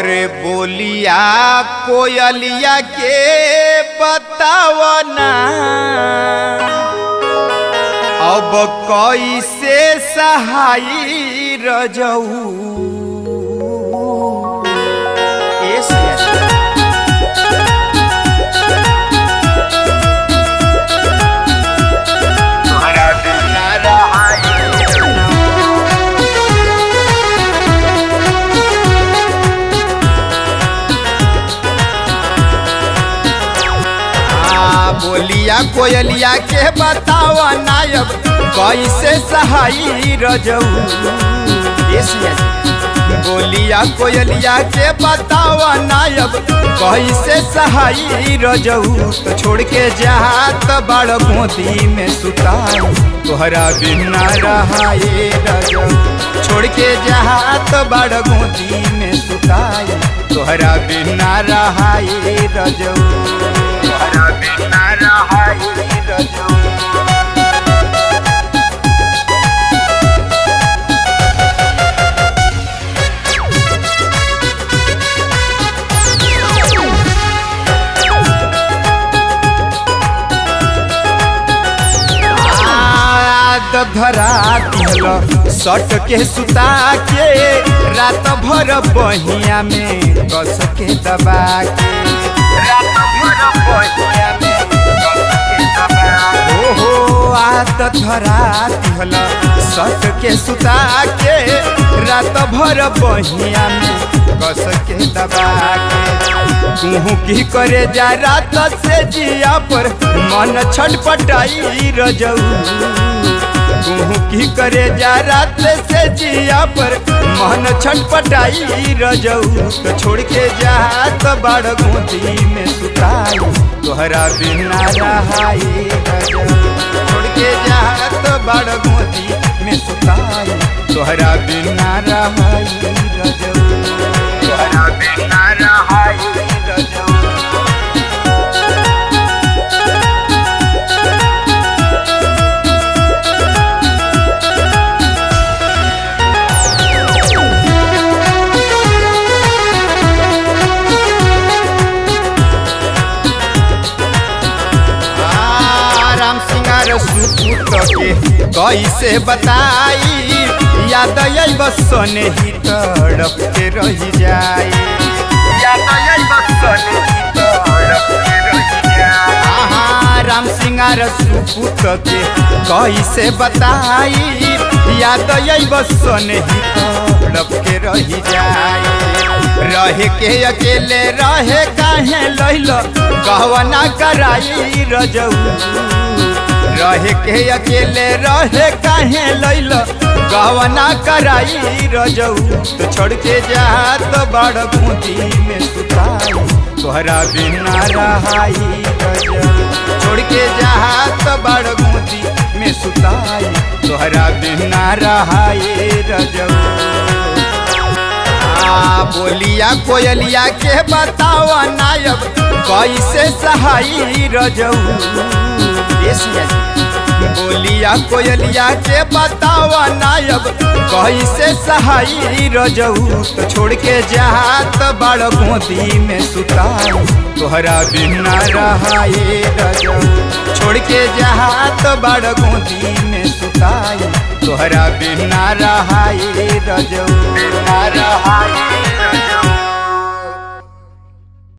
अरे बोलिया कोयलिया के बतावना अब कैसे सहाई रजऊ बोलिया कोयलिया के बतावा नायब कैसे सहाई रजऊ। बोलिया कोयलिया के बतावा नायब कैसे सहाई रजऊ। तो छोड़ के जात बड़ गोदी में सुताई तोहरा बिना रहाए रजऊ। छोड़ के जात बड़ गोदी में सुताई तोहरा बिना रहाए रजऊ। तोहरा बिना रहाए रजऊ। धरा दिल सट के सुता के रात भर बहिया में कस के दबा के रात भर बहिया में कस के दबा हो आदत धरा दिल सट के सुता के रात भर बहिया में कस के दबा के तू की करे जा रात से जिया पर मन छटपटाई रजऊ। तू की करे जा रात से जिया पर मन छटपटाई रजऊ। तो छोड़ के जा तो बड़ गोदी में सुताई तोहरा बिना रहाई रजऊ। छोड़ के जा तो बड़ गोदी में सुताई तोहरा बिना रहाई रजऊ। तोहरा बिना रहाई रजऊ। के कैसे बताई याद बसने ही तड़प के रह जाए। याद बसने ही तड़प के रह जाए। राम सिंगार सुपुत के कैसे बताई याद बसने ही तड़प के रह जाए। रहे के अकेले रहे काहे लैल कहवना कराई रजऊ। रहे के अकेले रहे काहे लैल गवना कराई रजऊ। तो छोड़ के जात बड़ गोदी में सुताई तोहरा बिना रहाई रजऊ। छोड़ के जात बड़ गोदी में सुताई तोहरा बिना रहाई रजऊ। बोलिया कोयलिया के बतावा नायब कैसे सहाई रजऊ। बोलिया कोयलिया के बतावा नायब कैसे सहाई रजऊ। तो छोड़ के जात बड़ गोदी में सुताई तोहरा बिना रहाए रजऊ। छोड़ के जात बड़ गोदी में सुताई तोहरा बिना रहाए रजऊ। बिना रहा